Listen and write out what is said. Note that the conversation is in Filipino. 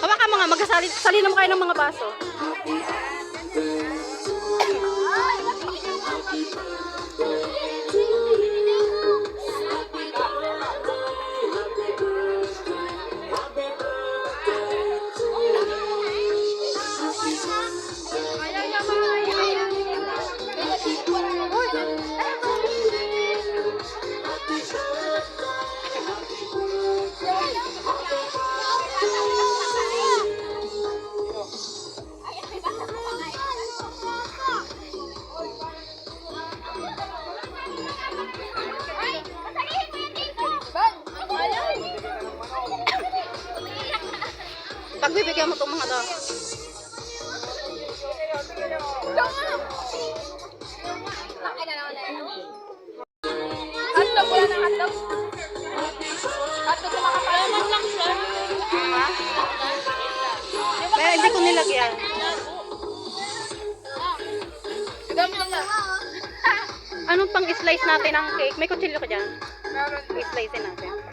Hawakan mga magkasali naman kayo ng mga baso. Pagbibigyan mo itong mga to. Hotdog, wala ng hotdog. Hotdog na makapalaman lang siya. Ha? Pero hindi ko nilagyan. Dami lang na. Anong pang-slice natin ng cake? May kutsilyo ka dyan? Meron. I-slice natin.